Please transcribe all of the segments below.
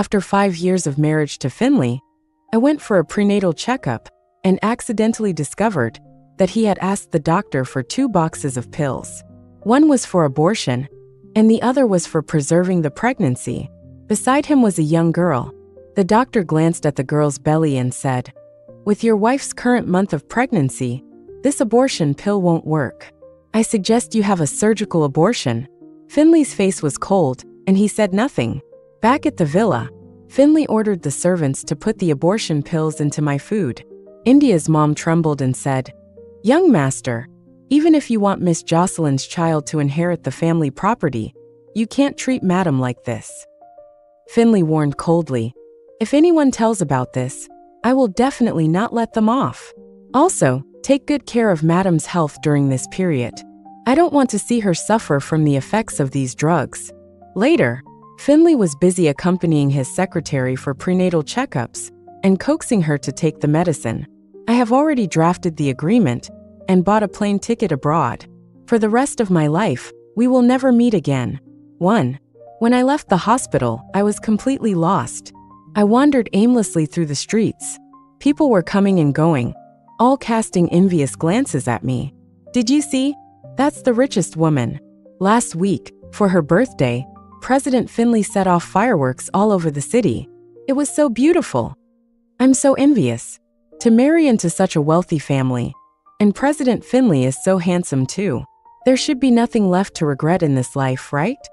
After 5 years of marriage to Finley, I went for a prenatal checkup and accidentally discovered that he had asked the doctor for 2 boxes of pills. One was for abortion, and the other was for preserving the pregnancy. Beside him was a young girl. The doctor glanced at the girl's belly and said, "With your wife's current month of pregnancy, this abortion pill won't work. I suggest you have a surgical abortion." Finley's face was cold, and he said nothing. Back at the villa, Finley ordered the servants to put the abortion pills into my food. India's mom trembled and said, "Young master, even if you want Miss Jocelyn's child to inherit the family property, you can't treat Madam like this." Finley warned coldly, "If anyone tells about this, I will definitely not let them off. Also, take good care of Madam's health during this period. I don't want to see her suffer from the effects of these drugs." Later, Finley was busy accompanying his secretary for prenatal checkups and coaxing her to take the medicine. "I have already drafted the agreement and bought a plane ticket abroad. For the rest of my life, we will never meet again." 1. When I left the hospital, I was completely lost. I wandered aimlessly through the streets. People were coming and going, all casting envious glances at me. "Did you see? That's the richest woman." Last week, for her birthday, President Finley set off fireworks all over the city. It was so beautiful. I'm so envious. To marry into such a wealthy family. And President Finley is so handsome too. There should be nothing left to regret in this life, right?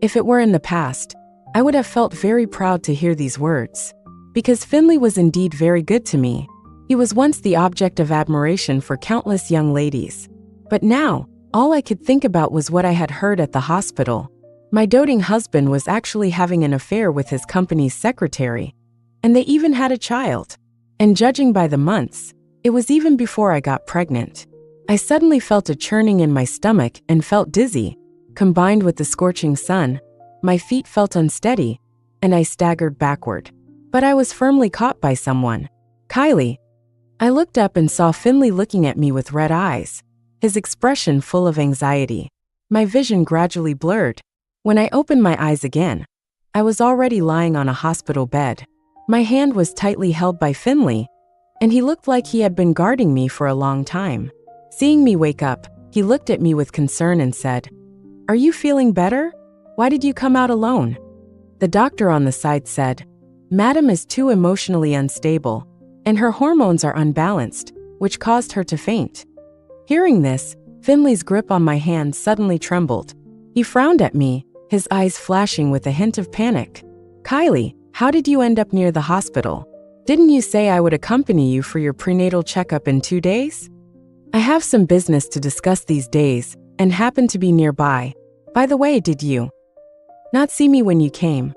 If it were in the past, I would have felt very proud to hear these words. Because Finley was indeed very good to me. He was once the object of admiration for countless young ladies. But now, all I could think about was what I had heard at the hospital. My doting husband was actually having an affair with his company's secretary. And they even had a child. And judging by the months, it was even before I got pregnant. I suddenly felt a churning in my stomach and felt dizzy. Combined with the scorching sun, my feet felt unsteady, and I staggered backward. But I was firmly caught by someone. "Kylie." I looked up and saw Finley looking at me with red eyes, his expression full of anxiety. My vision gradually blurred. When I opened my eyes again, I was already lying on a hospital bed. My hand was tightly held by Finley, and he looked like he had been guarding me for a long time. Seeing me wake up, he looked at me with concern and said, "Are you feeling better? Why did you come out alone?" The doctor on the side said, "Madam is too emotionally unstable, and her hormones are unbalanced, which caused her to faint." Hearing this, Finley's grip on my hand suddenly trembled. He frowned at me, his eyes flashing with a hint of panic. "Kylie, how did you end up near the hospital? Didn't you say I would accompany you for your prenatal checkup in 2 days? I have some business to discuss these days and happen to be nearby. By the way, did you not see me when you came?"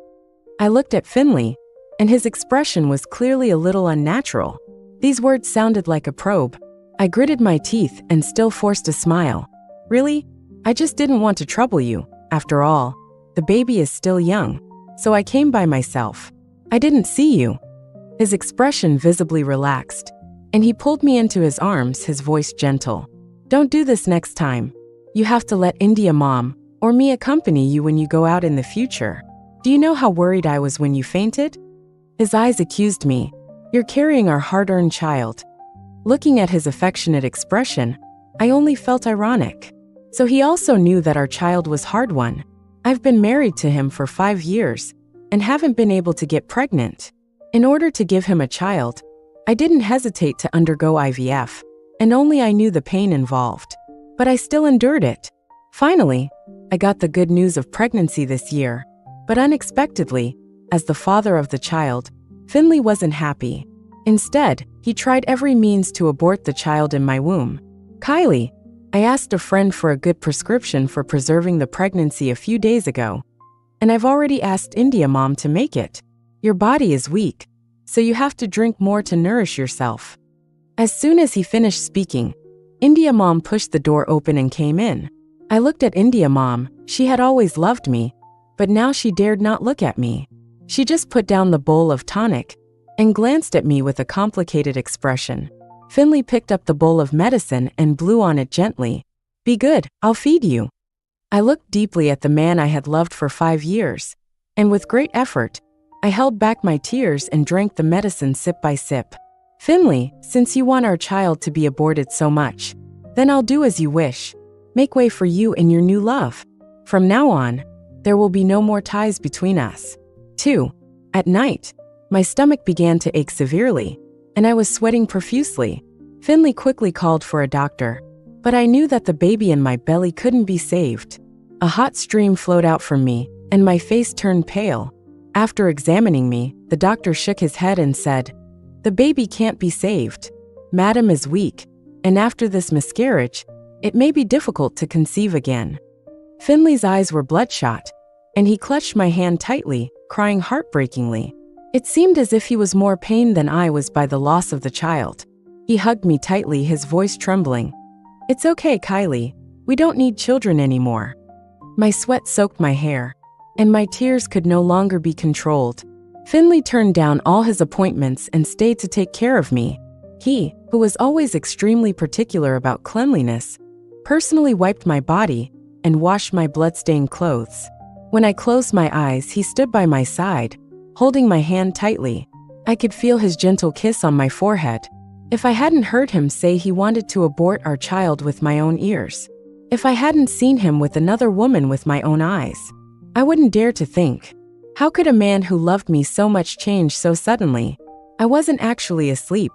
I looked at Finley, and his expression was clearly a little unnatural. These words sounded like a probe. I gritted my teeth and still forced a smile. "Really? I just didn't want to trouble you. After all, the baby is still young, so I came by myself. I didn't see you." His expression visibly relaxed, and he pulled me into his arms, his voice gentle. "Don't do this next time. You have to let India Mom or me accompany you when you go out in the future. Do you know how worried I was when you fainted?" His eyes accused me. "You're carrying our hard-earned child." Looking at his affectionate expression, I only felt ironic. So he also knew that our child was hard-won. I've been married to him for 5 years and haven't been able to get pregnant. In order to give him a child, I didn't hesitate to undergo IVF, and only I knew the pain involved. But I still endured it. Finally, I got the good news of pregnancy this year. But unexpectedly, as the father of the child, Finley wasn't happy. Instead, he tried every means to abort the child in my womb. "Kylie, I asked a friend for a good prescription for preserving the pregnancy a few days ago, and I've already asked India Mom to make it. Your body is weak, so you have to drink more to nourish yourself." As soon as he finished speaking, India Mom pushed the door open and came in. I looked at India Mom. She had always loved me, but now she dared not look at me. She just put down the bowl of tonic and glanced at me with a complicated expression. Finley picked up the bowl of medicine and blew on it gently. "Be good, I'll feed you." I looked deeply at the man I had loved for 5 years, and with great effort, I held back my tears and drank the medicine sip by sip. Finley, since you want our child to be aborted so much, then I'll do as you wish. Make way for you and your new love. From now on, there will be no more ties between us. 2. At night, my stomach began to ache severely, and I was sweating profusely. Finley quickly called for a doctor, but I knew that the baby in my belly couldn't be saved. A hot stream flowed out from me, and my face turned pale. After examining me, the doctor shook his head and said, "The baby can't be saved. Madam is weak, and after this miscarriage, it may be difficult to conceive again." Finley's eyes were bloodshot, and he clutched my hand tightly, crying heartbreakingly. It seemed as if he was more pained than I was by the loss of the child. He hugged me tightly, his voice trembling. "It's okay, Kylie. We don't need children anymore." My sweat soaked my hair, and my tears could no longer be controlled. Finley turned down all his appointments and stayed to take care of me. He, who was always extremely particular about cleanliness, personally wiped my body and washed my blood-stained clothes. When I closed my eyes, he stood by my side, holding my hand tightly. I could feel his gentle kiss on my forehead. If I hadn't heard him say he wanted to abort our child with my own ears, if I hadn't seen him with another woman with my own eyes, I wouldn't dare to think. How could a man who loved me so much change so suddenly? I wasn't actually asleep.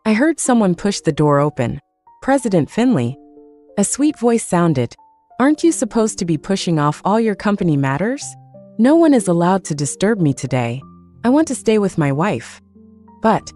I heard someone push the door open. "President Finley." A sweet voice sounded. "Aren't you supposed to be pushing off all your company matters? No one is allowed to disturb me today. I want to stay with my wife." But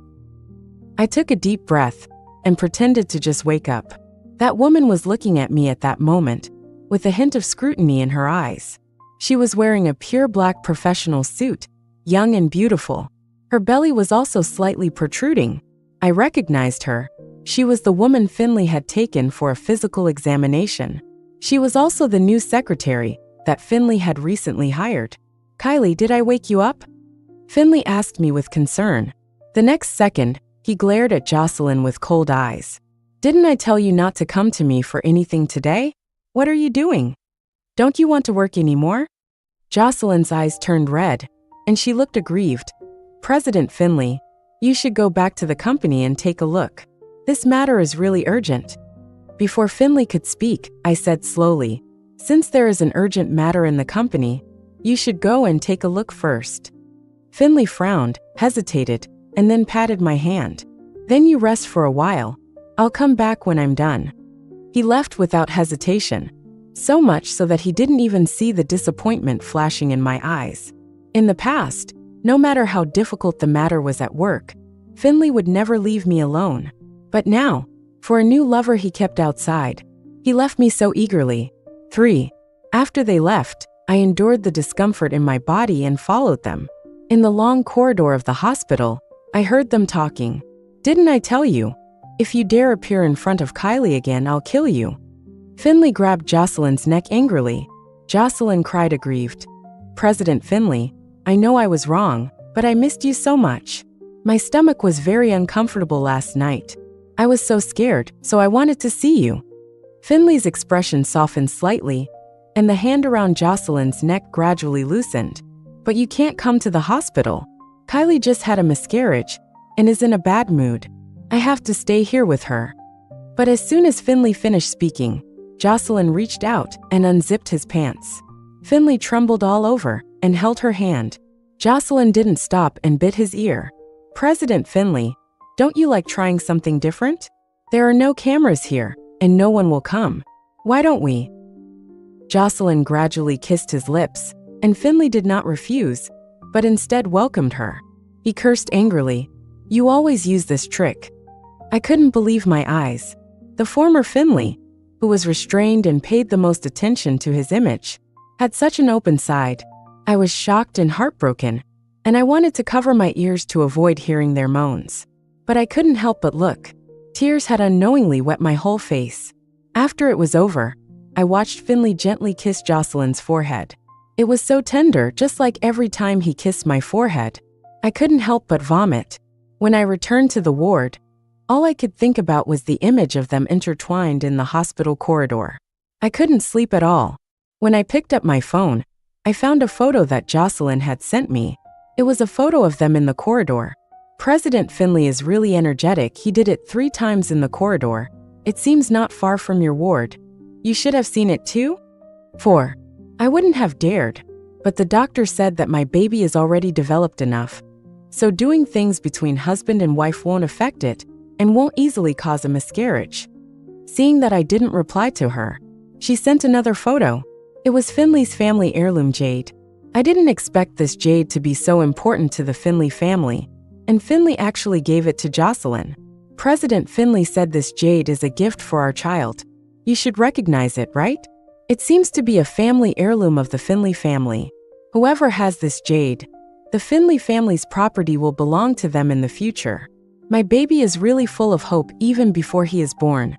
I took a deep breath and pretended to just wake up. That woman was looking at me at that moment, with a hint of scrutiny in her eyes. She was wearing a pure black professional suit, young and beautiful. Her belly was also slightly protruding. I recognized her. She was the woman Finley had taken for a physical examination. She was also the new secretary that Finley had recently hired. "Kylie, did I wake you up?" Finley asked me with concern. The next second, he glared at Jocelyn with cold eyes. "Didn't I tell you not to come to me for anything today? What are you doing? Don't you want to work anymore?" Jocelyn's eyes turned red, and she looked aggrieved. "President Finley, you should go back to the company and take a look. This matter is really urgent." Before Finley could speak, I said slowly, "Since there is an urgent matter in the company, you should go and take a look first." Finley frowned, hesitated, and then patted my hand. "Then you rest for a while. I'll come back when I'm done." He left without hesitation, so much so that he didn't even see the disappointment flashing in my eyes. In the past, no matter how difficult the matter was at work, Finley would never leave me alone. But now, for a new lover he kept outside, he left me so eagerly. 3. After they left, I endured the discomfort in my body and followed them. In the long corridor of the hospital, I heard them talking. "Didn't I tell you? If you dare appear in front of Kylie again, I'll kill you." Finley grabbed Jocelyn's neck angrily. Jocelyn cried aggrieved. "President Finley, I know I was wrong, but I missed you so much. My stomach was very uncomfortable last night. I was so scared, so I wanted to see you." Finley's expression softened slightly, and the hand around Jocelyn's neck gradually loosened. "But you can't come to the hospital. Kylie just had a miscarriage and is in a bad mood. I have to stay here with her." But as soon as Finley finished speaking, Jocelyn reached out and unzipped his pants. Finley trembled all over and held her hand. Jocelyn didn't stop and bit his ear. "President Finley, don't you like trying something different? There are no cameras here, and no one will come. Why don't we?" Jocelyn gradually kissed his lips, and Finley did not refuse, but instead welcomed her. He cursed angrily. "You always use this trick." I couldn't believe my eyes. The former Finley, who was restrained and paid the most attention to his image, had such an open side. I was shocked and heartbroken, and I wanted to cover my ears to avoid hearing their moans. But I couldn't help but look. Tears had unknowingly wet my whole face. After it was over, I watched Finley gently kiss Jocelyn's forehead. It was so tender, just like every time he kissed my forehead. I couldn't help but vomit. When I returned to the ward, all I could think about was the image of them intertwined in the hospital corridor. I couldn't sleep at all. When I picked up my phone, I found a photo that Jocelyn had sent me. It was a photo of them in the corridor. President Finley is really energetic. He did it 3 times in the corridor. It seems not far from your ward. You should have seen it too? 4. I wouldn't have dared, but the doctor said that my baby is already developed enough. So doing things between husband and wife won't affect it and won't easily cause a miscarriage. Seeing that I didn't reply to her, she sent another photo. It was Finley's family heirloom jade. I didn't expect this jade to be so important to the Finley family, and Finley actually gave it to Jocelyn. President Finley said this jade is a gift for our child. You should recognize it, right? It seems to be a family heirloom of the Finley family. Whoever has this jade, the Finley family's property will belong to them in the future. My baby is really full of hope even before he is born.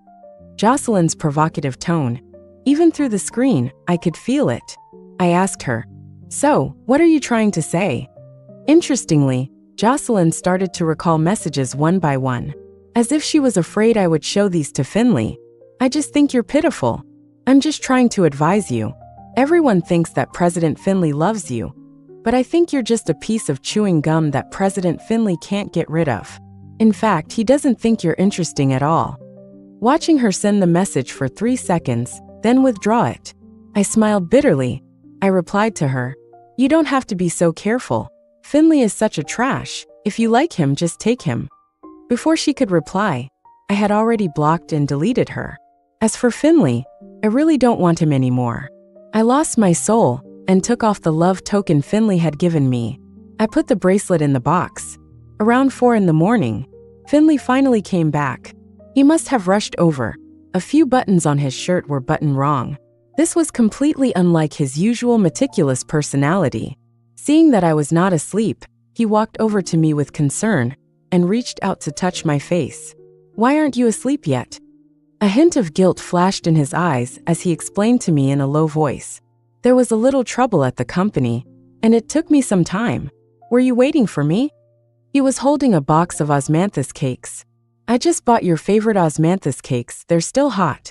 Jocelyn's provocative tone. Even through the screen, I could feel it. I asked her, "So, what are you trying to say?" Interestingly, Jocelyn started to recall messages one by one, as if she was afraid I would show these to Finley. "I just think you're pitiful. I'm just trying to advise you. Everyone thinks that President Finley loves you, but I think you're just a piece of chewing gum that President Finley can't get rid of. In fact, he doesn't think you're interesting at all." Watching her send the message for 3 seconds, then withdraw it, I smiled bitterly. I replied to her, "You don't have to be so careful. Finley is such a trash. If you like him, just take him." Before she could reply, I had already blocked and deleted her. As for Finley, I really don't want him anymore. I lost my soul and took off the love token Finley had given me. I put the bracelet in the box. Around 4 in the morning, Finley finally came back. He must have rushed over. A few buttons on his shirt were buttoned wrong. This was completely unlike his usual meticulous personality. Seeing that I was not asleep, he walked over to me with concern and reached out to touch my face. "Why aren't you asleep yet?" A hint of guilt flashed in his eyes as he explained to me in a low voice. "There was a little trouble at the company, and it took me some time. Were you waiting for me?" He was holding a box of osmanthus cakes. "I just bought your favorite osmanthus cakes, they're still hot."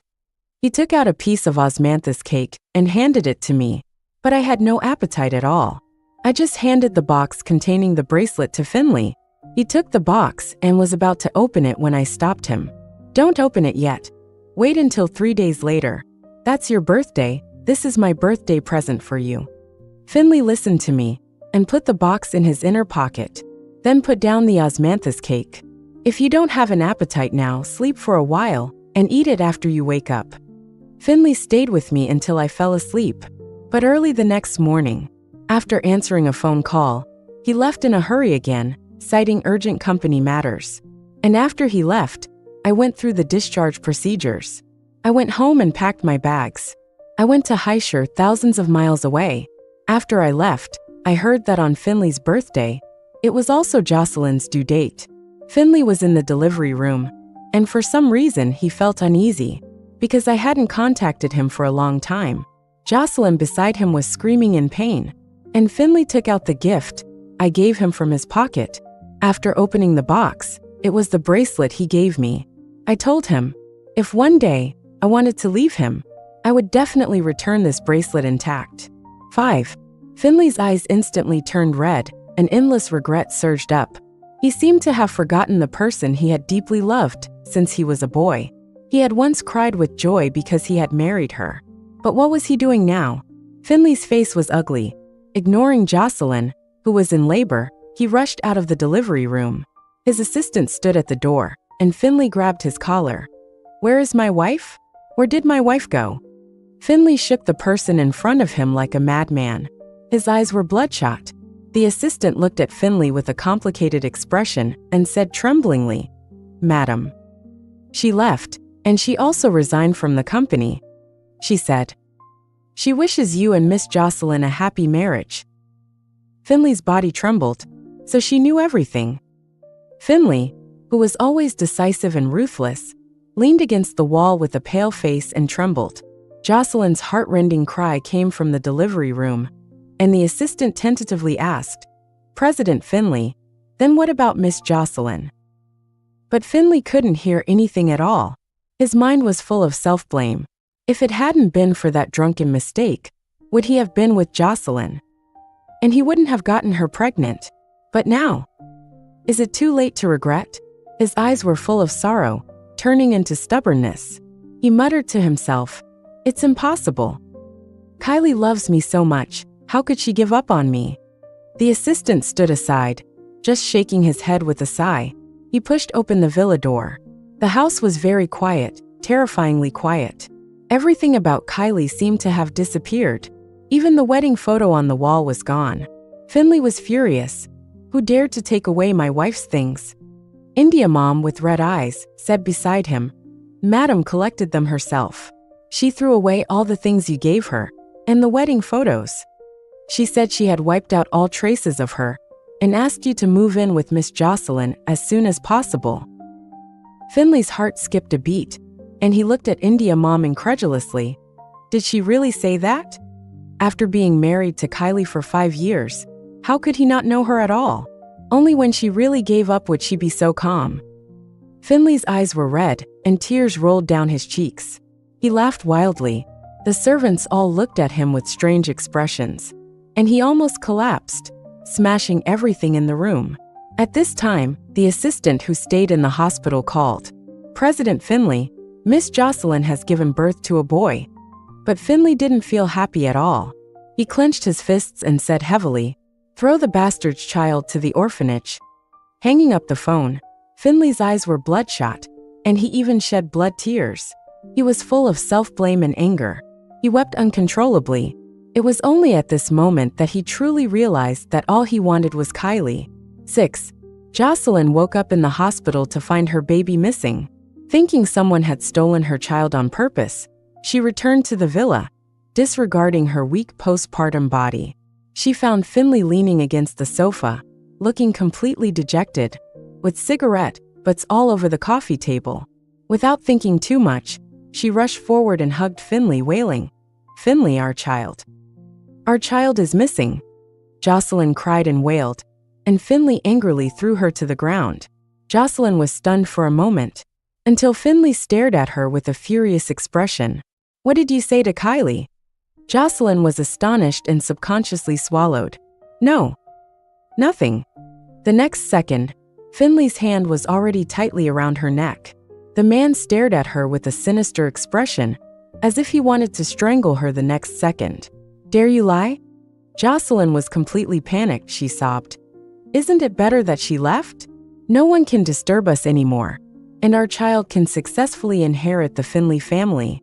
He took out a piece of osmanthus cake and handed it to me, but I had no appetite at all. I just handed the box containing the bracelet to Finley. He took the box and was about to open it when I stopped him. "Don't open it yet. Wait until 3 days later. That's your birthday. This is my birthday present for you." Finley listened to me and put the box in his inner pocket, then put down the osmanthus cake. "If you don't have an appetite now, sleep for a while and eat it after you wake up." Finley stayed with me until I fell asleep, but early the next morning, after answering a phone call, he left in a hurry again, citing urgent company matters. And after he left, I went through the discharge procedures. I went home and packed my bags. I went to Haishur, thousands of miles away. After I left, I heard that on Finley's birthday, it was also Jocelyn's due date. Finley was in the delivery room, and for some reason he felt uneasy, because I hadn't contacted him for a long time. Jocelyn beside him was screaming in pain, and Finley took out the gift I gave him from his pocket. After opening the box, it was the bracelet he gave me. I told him, if one day I wanted to leave him, I would definitely return this bracelet intact. 5. Finley's eyes instantly turned red, and endless regret surged up. He seemed to have forgotten the person he had deeply loved since he was a boy. He had once cried with joy because he had married her. But what was he doing now? Finley's face was ugly. Ignoring Jocelyn, who was in labor, he rushed out of the delivery room. His assistant stood at the door, and Finley grabbed his collar. "Where is my wife? Where did my wife go?" Finley shook the person in front of him like a madman. His eyes were bloodshot. The assistant looked at Finley with a complicated expression and said tremblingly, "Madam." She left, and she also resigned from the company. She said, "She wishes you and Miss Jocelyn a happy marriage." Finley's body trembled, so she knew everything. Finley, who was always decisive and ruthless, leaned against the wall with a pale face and trembled. Jocelyn's heart-rending cry came from the delivery room, and the assistant tentatively asked, "President Finley, then what about Miss Jocelyn?" But Finley couldn't hear anything at all. His mind was full of self-blame. If it hadn't been for that drunken mistake, would he have been with Jocelyn? And he wouldn't have gotten her pregnant. But now, is it too late to regret? His eyes were full of sorrow, turning into stubbornness. He muttered to himself, "It's impossible. Kylie loves me so much, how could she give up on me?" The assistant stood aside, just shaking his head with a sigh. He pushed open the villa door. The house was very quiet, terrifyingly quiet. Everything about Kylie seemed to have disappeared. Even the wedding photo on the wall was gone. Finley was furious. "Who dared to take away my wife's things?" India Mom, with red eyes, said beside him, "Madam collected them herself. She threw away all the things you gave her, and the wedding photos. She said she had wiped out all traces of her, and asked you to move in with Miss Jocelyn as soon as possible." Finley's heart skipped a beat, and he looked at India Mom incredulously. Did she really say that? After being married to Kylie for 5 years, how could he not know her at all? Only when she really gave up would she be so calm. Finley's eyes were red, and tears rolled down his cheeks. He laughed wildly. The servants all looked at him with strange expressions, and he almost collapsed, smashing everything in the room. At this time, the assistant who stayed in the hospital called, "President Finley, Miss Jocelyn has given birth to a boy." But Finley didn't feel happy at all. He clenched his fists and said heavily, "Throw the bastard's child to the orphanage." Hanging up the phone, Finley's eyes were bloodshot, and he even shed blood tears. He was full of self-blame and anger. He wept uncontrollably. It was only at this moment that he truly realized that all he wanted was Kylie. 6. Jocelyn woke up in the hospital to find her baby missing. Thinking someone had stolen her child on purpose, she returned to the villa, disregarding her weak postpartum body. She found Finley leaning against the sofa, looking completely dejected, with cigarette butts all over the coffee table. Without thinking too much, she rushed forward and hugged Finley, wailing, "Finley, our child. Our child is missing." Jocelyn cried and wailed, and Finley angrily threw her to the ground. Jocelyn was stunned for a moment, until Finley stared at her with a furious expression. "What did you say to Kylie?" Jocelyn was astonished and subconsciously swallowed. "No. Nothing." The next second, Finley's hand was already tightly around her neck. The man stared at her with a sinister expression, as if he wanted to strangle her the next second. "Dare you lie?" Jocelyn was completely panicked, she sobbed. "Isn't it better that she left? No one can disturb us anymore, and our child can successfully inherit the Finley family."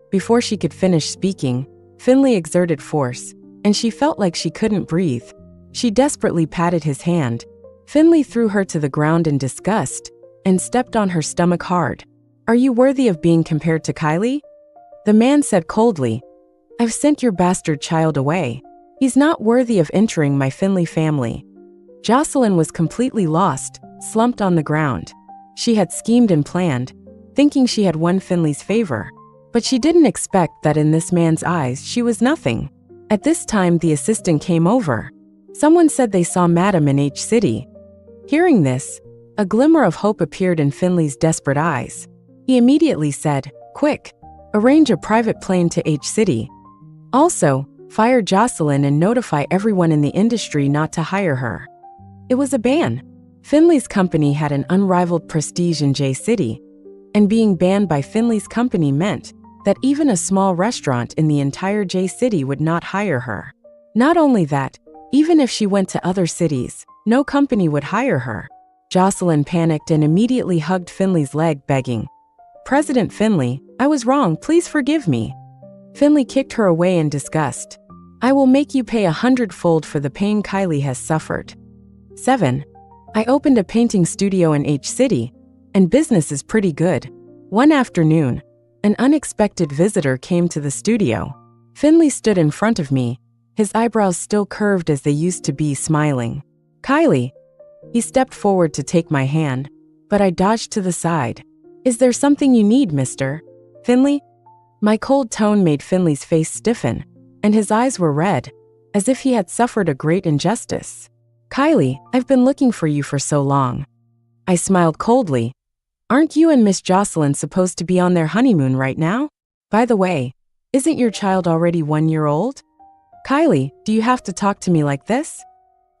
Before she could finish speaking, Finley exerted force, and she felt like she couldn't breathe. She desperately patted his hand. Finley threw her to the ground in disgust and stepped on her stomach hard. "Are you worthy of being compared to Kylie?" The man said coldly, "I've sent your bastard child away. He's not worthy of entering my Finley family." Jocelyn was completely lost, slumped on the ground. She had schemed and planned, thinking she had won Finley's favor. But she didn't expect that in this man's eyes she was nothing. At this time the assistant came over. Someone said they saw Madam in H City. Hearing this, a glimmer of hope appeared in Finley's desperate eyes. He immediately said, "Quick, arrange a private plane to H City. Also, fire Jocelyn and notify everyone in the industry not to hire her." It was a ban. Finley's company had an unrivaled prestige in J City, and being banned by Finley's company meant that even a small restaurant in the entire J City would not hire her. Not only that, even if she went to other cities, no company would hire her. Jocelyn panicked and immediately hugged Finley's leg, begging, "President Finley, I was wrong, please forgive me." Finley kicked her away in disgust. "I will make you pay 100-fold for the pain Kylie has suffered." 7. I opened a painting studio in H City, and business is pretty good. One afternoon, an unexpected visitor came to the studio. Finley stood in front of me, his eyebrows still curved as they used to be, smiling. "Kylie." He stepped forward to take my hand, but I dodged to the side. "Is there something you need, Mr. Finley?" My cold tone made Finley's face stiffen, and his eyes were red, as if he had suffered a great injustice. "Kylie, I've been looking for you for so long." I smiled coldly. "Aren't you and Miss Jocelyn supposed to be on their honeymoon right now? By the way, isn't your child already 1 year old? Kylie, do you have to talk to me like this?"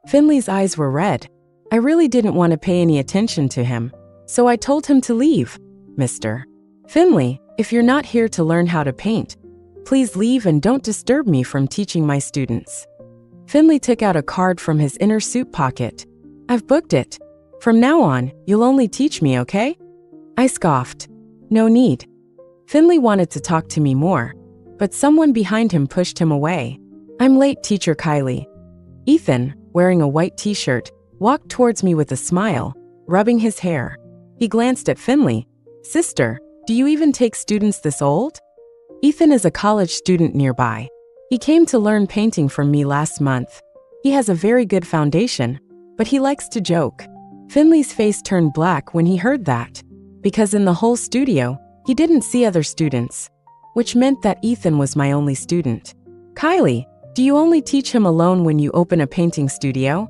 Finley's eyes were red. I really didn't want to pay any attention to him, so I told him to leave. Mr. Finley, if you're not here to learn how to paint, please leave and don't disturb me from teaching my students. Finley took out a card from his inner suit pocket. I've booked it. From now on, you'll only teach me, okay? I scoffed. No need. Finley wanted to talk to me more, but someone behind him pushed him away. I'm late, Teacher Kylie. Ethan, wearing a white t-shirt, walked towards me with a smile, rubbing his hair. He glanced at Finley. Sister, do you even take students this old? Ethan is a college student nearby. He came to learn painting from me last month. He has a very good foundation, but he likes to joke. Finley's face turned black when he heard that, because in the whole studio, he didn't see other students, which meant that Ethan was my only student. Kylie, do you only teach him alone when you open a painting studio?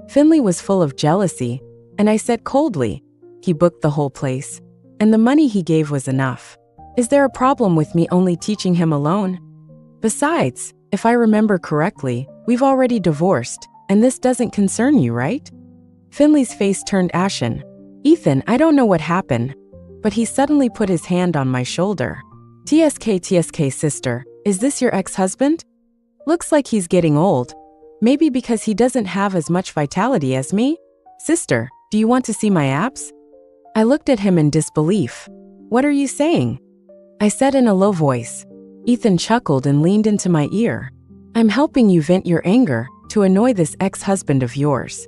Finley was full of jealousy, and I said coldly, he booked the whole place, and the money he gave was enough. Is there a problem with me only teaching him alone? Besides, if I remember correctly, we've already divorced, and this doesn't concern you, right? Finley's face turned ashen. Ethan, I don't know what happened, but he suddenly put his hand on my shoulder. TSK sister, is this your ex-husband? Looks like he's getting old. Maybe because he doesn't have as much vitality as me? Sister, do you want to see my abs? I looked at him in disbelief. What are you saying? I said in a low voice. Ethan chuckled and leaned into my ear. I'm helping you vent your anger to annoy this ex-husband of yours.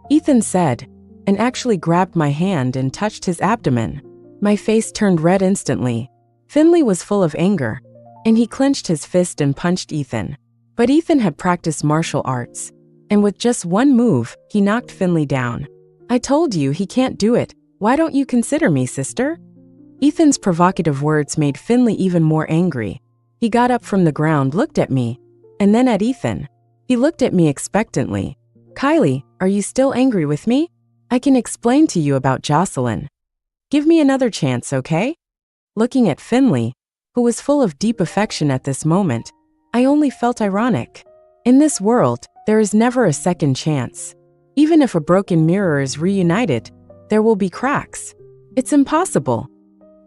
Ethan said, and actually grabbed my hand and touched his abdomen. My face turned red instantly. Finley was full of anger, and he clenched his fist and punched Ethan. But Ethan had practiced martial arts, and with just one move, he knocked Finley down. I told you he can't do it. Why don't you consider me, sister? Ethan's provocative words made Finley even more angry. He got up from the ground, looked at me, and then at Ethan. He looked at me expectantly. Kylie, are you still angry with me? I can explain to you about Jocelyn. Give me another chance, okay? Looking at Finley, who was full of deep affection at this moment, I only felt ironic. In this world, there is never a second chance. Even if a broken mirror is reunited, there will be cracks. It's impossible.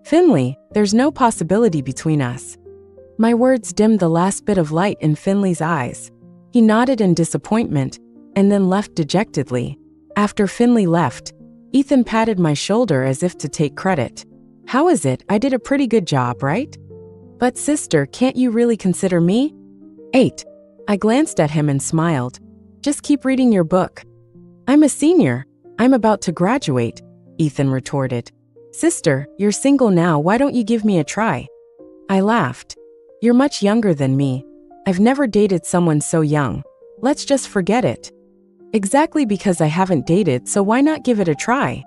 Finley, there's no possibility between us. My words dimmed the last bit of light in Finley's eyes. He nodded in disappointment, and then left dejectedly. After Finley left, Ethan patted my shoulder as if to take credit. How is it? I did a pretty good job, right? But sister, can't you really consider me? 8. I glanced at him and smiled. Just keep reading your book. I'm a senior. I'm about to graduate, Ethan retorted. Sister, you're single now, why don't you give me a try? I laughed. You're much younger than me. I've never dated someone so young. Let's just forget it. Exactly because I haven't dated, so why not give it a try?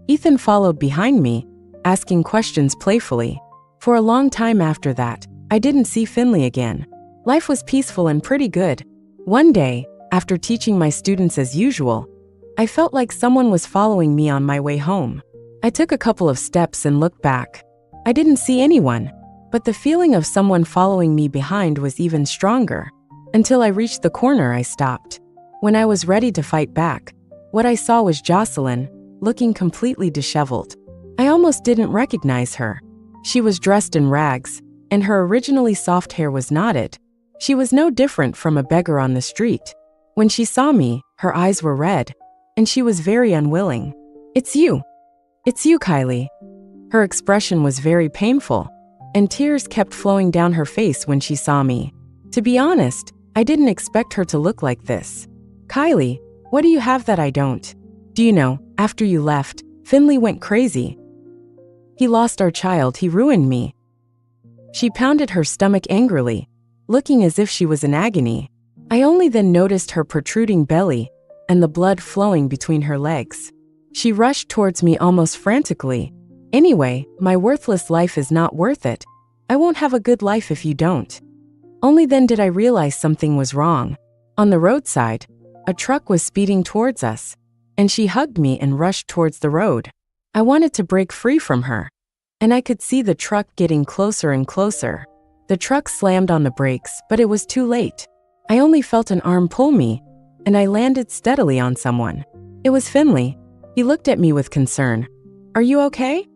Ethan followed behind me, asking questions playfully. For a long time after that, I didn't see Finley again. Life was peaceful and pretty good. One day, after teaching my students as usual, I felt like someone was following me on my way home. I took a couple of steps and looked back. I didn't see anyone, but the feeling of someone following me behind was even stronger. Until I reached the corner, I stopped. When I was ready to fight back, what I saw was Jocelyn, looking completely disheveled. I almost didn't recognize her. She was dressed in rags, and her originally soft hair was knotted. She was no different from a beggar on the street. When she saw me, her eyes were red, and she was very unwilling. It's you, Kylie. Her expression was very painful, and tears kept flowing down her face when she saw me. To be honest, I didn't expect her to look like this. Kylie, what do you have that I don't? Do you know, after you left, Finley went crazy. He lost our child, he ruined me. She pounded her stomach angrily, looking as if she was in agony. I only then noticed her protruding belly and the blood flowing between her legs. She rushed towards me almost frantically. Anyway, my worthless life is not worth it. I won't have a good life if you don't. Only then did I realize something was wrong. On the roadside, a truck was speeding towards us, and she hugged me and rushed towards the road. I wanted to break free from her, and I could see the truck getting closer and closer. The truck slammed on the brakes, but it was too late. I only felt an arm pull me, and I landed steadily on someone. It was Finley. He looked at me with concern. "Are you okay?"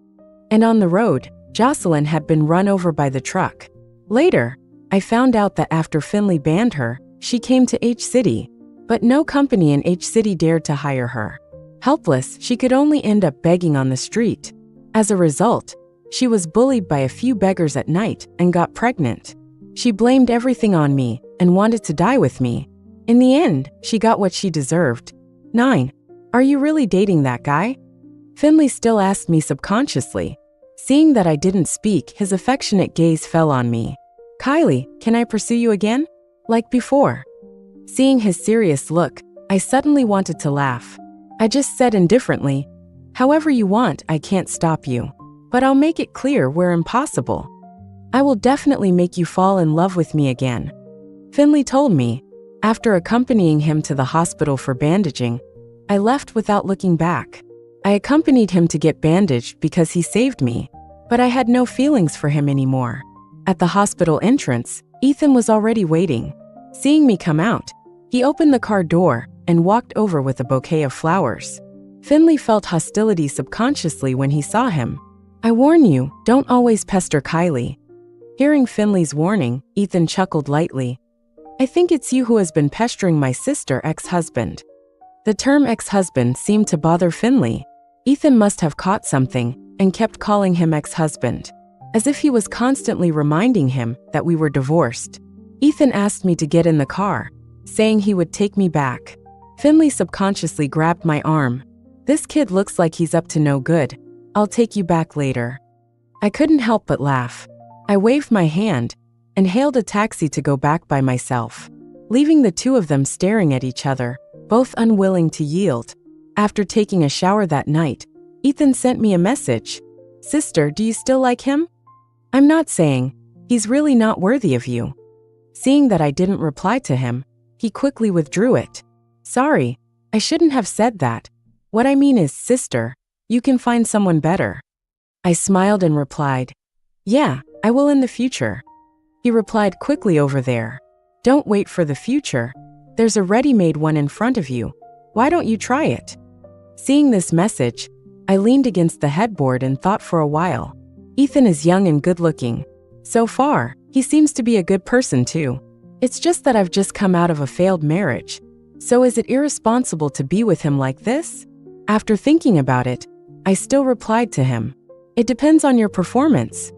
And on the road, Jocelyn had been run over by the truck. Later, I found out that after Finley banned her, she came to H-City, but no company in H-City dared to hire her. Helpless, she could only end up begging on the street. As a result, she was bullied by a few beggars at night and got pregnant. She blamed everything on me and wanted to die with me. In the end, she got what she deserved. 9. Are you really dating that guy? Finley still asked me subconsciously. Seeing that I didn't speak, his affectionate gaze fell on me. "Kylie, can I pursue you again? Like before?" Seeing his serious look, I suddenly wanted to laugh. I just said indifferently, "However you want, I can't stop you. But I'll make it clear where impossible. I will definitely make you fall in love with me again." Finley told me. After accompanying him to the hospital for bandaging, I left without looking back. I accompanied him to get bandaged because he saved me, but I had no feelings for him anymore. At the hospital entrance, Ethan was already waiting. Seeing me come out, he opened the car door and walked over with a bouquet of flowers. Finley felt hostility subconsciously when he saw him. "I warn you, don't always pester Kylie." Hearing Finley's warning, Ethan chuckled lightly. "I think it's you who has been pestering my sister ex-husband." The term ex-husband seemed to bother Finley. Ethan must have caught something and kept calling him ex-husband, as if he was constantly reminding him that we were divorced. Ethan asked me to get in the car, saying he would take me back. Finley subconsciously grabbed my arm. "This kid looks like he's up to no good. I'll take you back later." I couldn't help but laugh. I waved my hand and hailed a taxi to go back by myself, leaving the two of them staring at each other, both unwilling to yield. After taking a shower that night, Ethan sent me a message. "Sister, do you still like him? I'm not saying. He's really not worthy of you." Seeing that I didn't reply to him, he quickly withdrew it. "Sorry, I shouldn't have said that. What I mean is, sister, you can find someone better." I smiled and replied, "Yeah, I will in the future." He replied quickly over there, "Don't wait for the future. There's a ready-made one in front of you. Why don't you try it?" Seeing this message, I leaned against the headboard and thought for a while. Ethan is young and good-looking. So far, he seems to be a good person too. It's just that I've just come out of a failed marriage. So is it irresponsible to be with him like this? After thinking about it, I still replied to him, "It depends on your performance."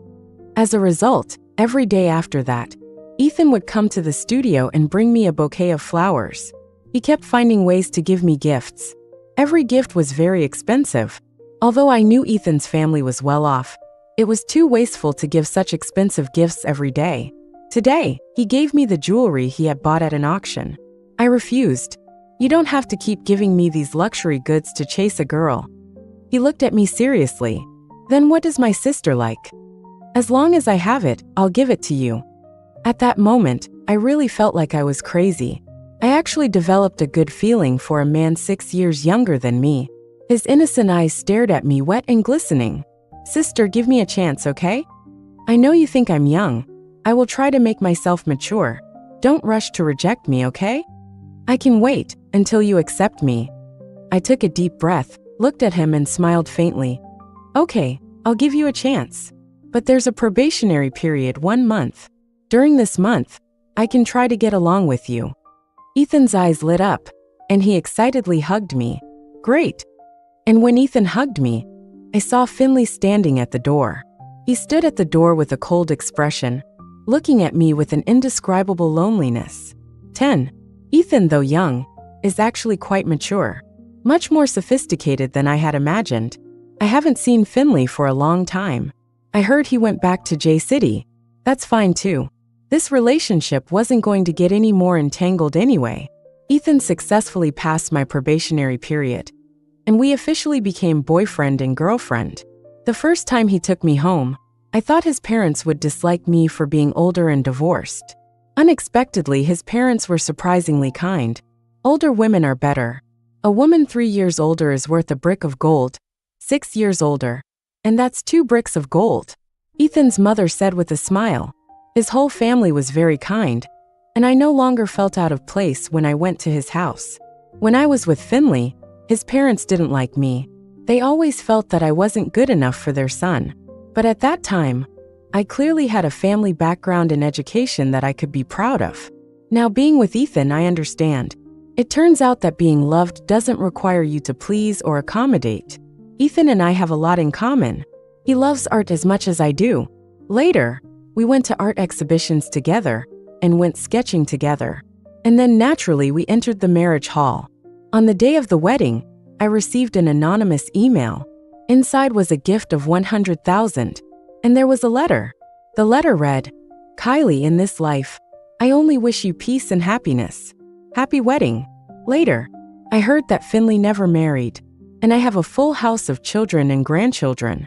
As a result, every day after that, Ethan would come to the studio and bring me a bouquet of flowers. He kept finding ways to give me gifts. Every gift was very expensive. Although I knew Ethan's family was well off, it was too wasteful to give such expensive gifts every day. Today, he gave me the jewelry he had bought at an auction. I refused. "You don't have to keep giving me these luxury goods to chase a girl." He looked at me seriously. "Then what does my sister like? As long as I have it, I'll give it to you." At that moment, I really felt like I was crazy. I actually developed a good feeling for a man 6 years younger than me. His innocent eyes stared at me, wet and glistening. "Sister, give me a chance, okay? I know you think I'm young. I will try to make myself mature. Don't rush to reject me, okay? I can wait until you accept me." I took a deep breath, looked at him and smiled faintly. "Okay, I'll give you a chance. But there's a probationary period, 1 month. During this month, I can try to get along with you." Ethan's eyes lit up, and he excitedly hugged me. "Great." And when Ethan hugged me, I saw Finley standing at the door. He stood at the door with a cold expression, looking at me with an indescribable loneliness. 10. Ethan, though young, is actually quite mature. Much more sophisticated than I had imagined. I haven't seen Finley for a long time. I heard he went back to J-City. That's fine too. This relationship wasn't going to get any more entangled anyway. Ethan successfully passed my probationary period, and we officially became boyfriend and girlfriend. The first time he took me home, I thought his parents would dislike me for being older and divorced. Unexpectedly, his parents were surprisingly kind. Older women are better. A woman 3 years older is worth a brick of gold. 6 years older, and that's 2 bricks of gold. Ethan's mother said with a smile. His whole family was very kind. and I no longer felt out of place when I went to his house. When I was with Finley, his parents didn't like me. They always felt that I wasn't good enough for their son. But at that time, I clearly had a family background and education that I could be proud of. Now, being with Ethan, I understand. It turns out that being loved doesn't require you to please or accommodate. Ethan and I have a lot in common. He loves art as much as I do. Later, we went to art exhibitions together and went sketching together. And then naturally, we entered the marriage hall. On the day of the wedding, I received an anonymous email. Inside was a gift of $100,000, and there was a letter. The letter read, "Kylie, in this life, I only wish you peace and happiness. Happy wedding." Later, I heard that Finley never married, and I have a full house of children and grandchildren.